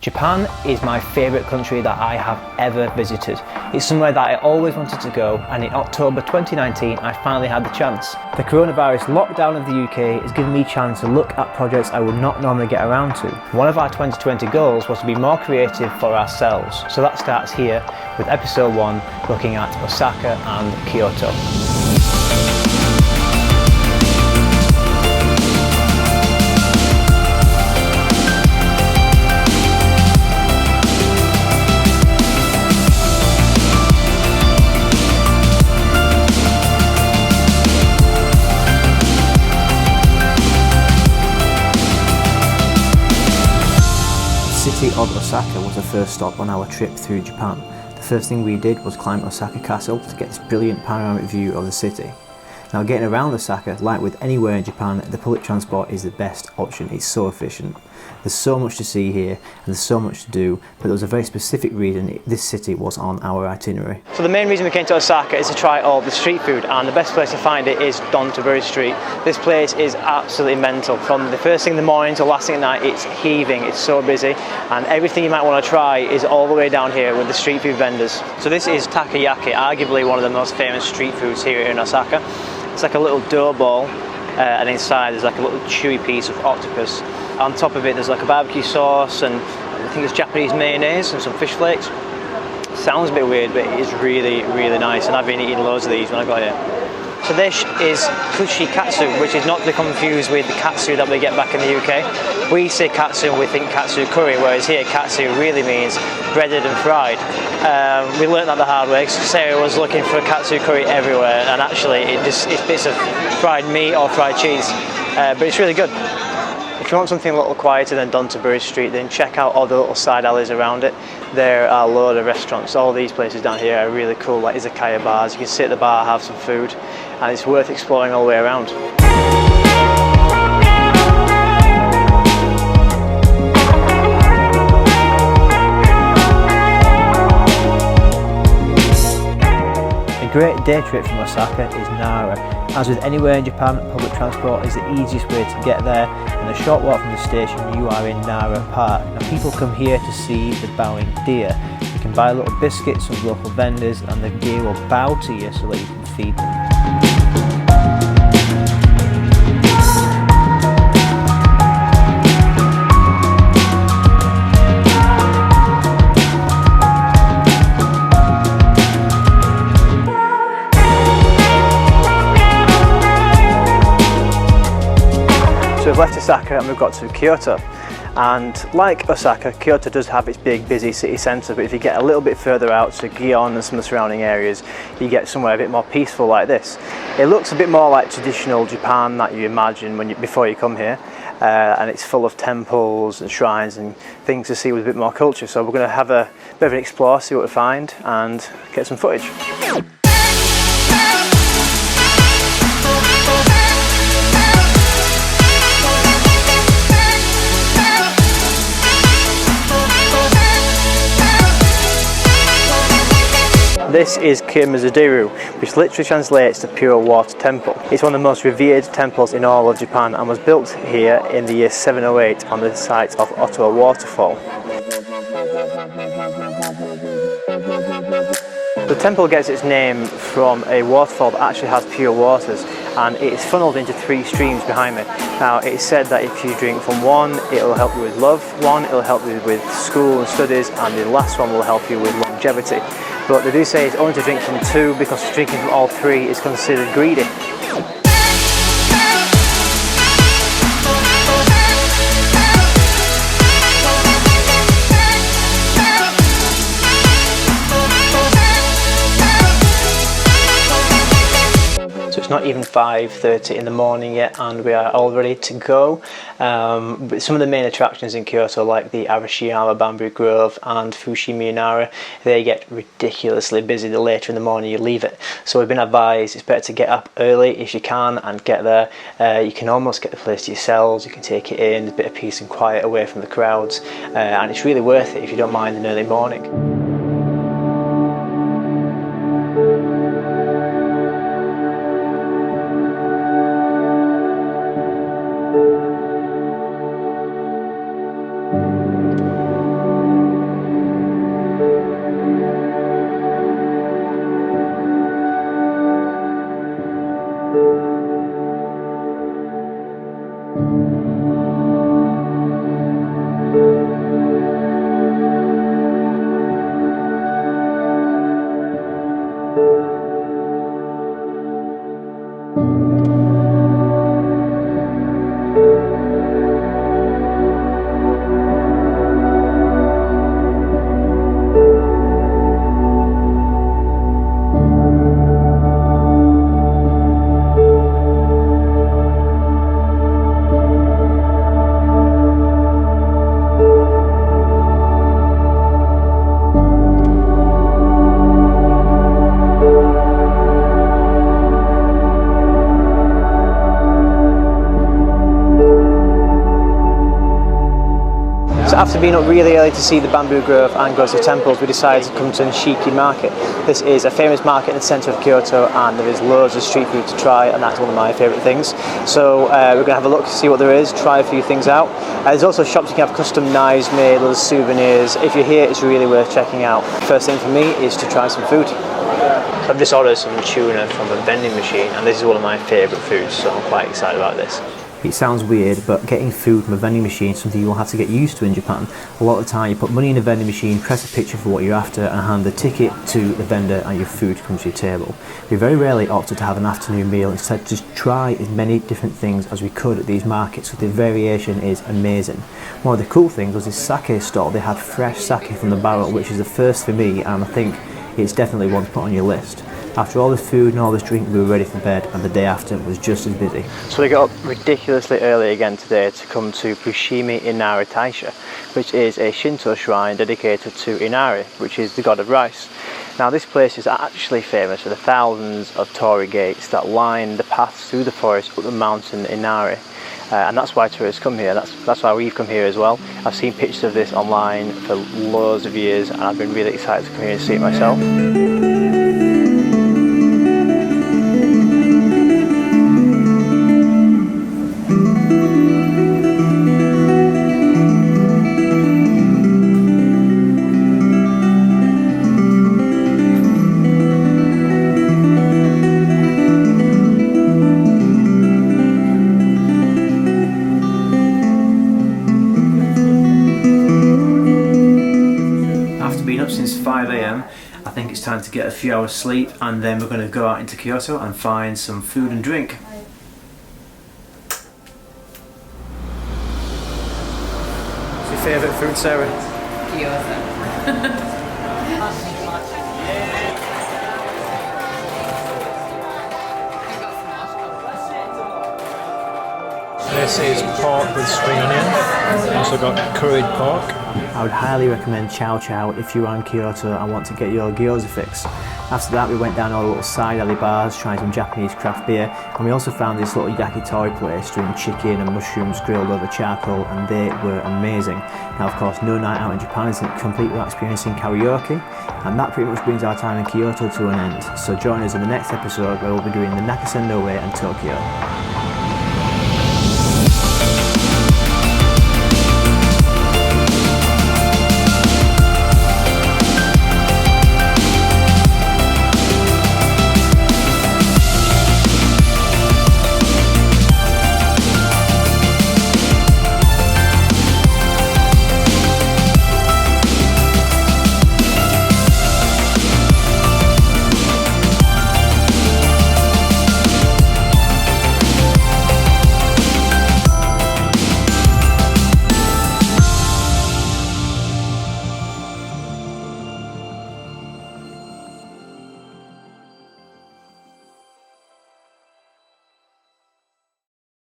Japan is my favourite country that I have ever visited. It's somewhere that I always wanted to go, and in October 2019 I finally had the chance. The coronavirus lockdown of the UK has given me a chance to look at projects I would not normally get around to. One of our 2020 goals was to be more creative for ourselves, so that starts here with episode 1 looking at Osaka and Kyoto. The city of Osaka was the first stop on our trip through Japan. The first thing we did was climb Osaka Castle to get this brilliant panoramic view of the city. Now, getting around Osaka, like with anywhere in Japan, the public transport is the best option. It's so efficient. There's so much to see here and there's so much to do, but there was a very specific reason this city was on our itinerary. So the main reason we came to Osaka is to try all the street food, and the best place to find it is Dontobori Street. This place is absolutely mental. From the first thing in the morning to last thing at night, it's heaving, it's so busy, and everything you might want to try is all the way down here with the street food vendors. So this is takoyaki, arguably one of the most famous street foods here in Osaka. It's like a little dough ball, and inside there's like a little chewy piece of octopus. On top of it there's like a barbecue sauce, and I think it's Japanese mayonnaise and some fish flakes. Sounds a bit weird, but it is really, really nice, and I've been eating loads of these when I got here. So this is kushikatsu, which is not to be confused with the katsu that we get back in the UK. We say katsu and we think katsu curry, whereas here katsu really means breaded and fried. We learnt that the hard way. Sarah was looking for katsu curry everywhere, and actually it's bits of fried meat or fried cheese, but it's really good. If you want something a little quieter than Dontobori Street, then check out all the little side alleys around it. There are a load of restaurants. All these places down here are really cool, like izakaya bars. You can sit at the bar, have some food, and it's worth exploring all the way around. A great day trip from Osaka is Nara. As with anywhere in Japan, public transport is the easiest way to get there, and a short walk from the station you are in Nara Park. Now, people come here to see the bowing deer. You can buy little biscuits from local vendors, and the deer will bow to you so that you can feed them. So we've left Osaka and we've got to Kyoto, and like Osaka, Kyoto does have its big busy city centre, but if you get a little bit further out to Gion and some of the surrounding areas, you get somewhere a bit more peaceful like this. It looks a bit more like traditional Japan that you imagine before you come here, and it's full of temples and shrines and things to see with a bit more culture. So we're going to have a bit of an explore, see what we find, and get some footage. This is Kyoto, which literally translates to Pure Water Temple. It's one of the most revered temples in all of Japan and was built here in the year 708 on the site of Ottawa Waterfall. The temple gets its name from a waterfall that actually has pure waters, and it is funneled into 3 streams behind me. Now, it is said that if you drink from one, it will help you with love, one it will help you with school and studies, and the last one will help you with longevity. But they do say it's only to drink from 2 because drinking from all 3 is considered greedy. It's not even 5:30 in the morning yet and we are all ready to go. But some of the main attractions in Kyoto, like the Arashiyama Bamboo Grove and Fushimi Inari, they get ridiculously busy the later in the morning you leave it. So we've been advised it's better to get up early if you can and get there. You can almost get the place to yourselves, you can take it in, a bit of peace and quiet away from the crowds, and it's really worth it if you don't mind an early morning. After being up really early to see the bamboo grove and go to the temples, we decided to come to Nishiki Market. This is a famous market in the centre of Kyoto, and there is loads of street food to try, and that's one of my favourite things. So we're going to have a look, see what there is, try a few things out. There's also shops you can have custom knives made, little souvenirs. If you're here, it's really worth checking out. First thing for me is to try some food. So I've just ordered some tuna from a vending machine, and this is one of my favourite foods, so I'm quite excited about this. It sounds weird, but getting food from a vending machine is something you'll have to get used to in Japan. A lot of the time you put money in a vending machine, press a picture for what you're after, and hand the ticket to the vendor, and your food comes to your table. We very rarely opted to have an afternoon meal, instead just try as many different things as we could at these markets, so the variation is amazing. One of the cool things was this sake stall. They had fresh sake from the barrel, which is the first for me, and I think it's definitely one to put on your list. After all this food and all this drink, we were ready for bed, and the day after was just as busy. So we got up ridiculously early again today to come to Fushimi Inari Taisha, which is a Shinto shrine dedicated to Inari, which is the god of rice. Now this place is actually famous for the thousands of torii gates that line the paths through the forest up the mountain Inari. And that's why tourists come here, that's why we've come here as well. I've seen pictures of this online for loads of years, and I've been really excited to come here and see it myself. Since 5 AM, I think it's time to get a few hours sleep, and then we're going to go out into Kyoto and find some food and drink. What's your favourite food, Sarah? Kyoto. This is pork with spring onion. Also got curried pork. I would highly recommend Chow Chow if you're around Kyoto and want to get your gyoza fix. After that, we went down all the little side alley bars, trying some Japanese craft beer, and we also found this little yakitori place doing chicken and mushrooms grilled over charcoal, and they were amazing. Now, of course, no night out in Japan isn't complete without experiencing karaoke, and that pretty much brings our time in Kyoto to an end. So join us in the next episode where we'll be doing the Nakasendo Way and Tokyo.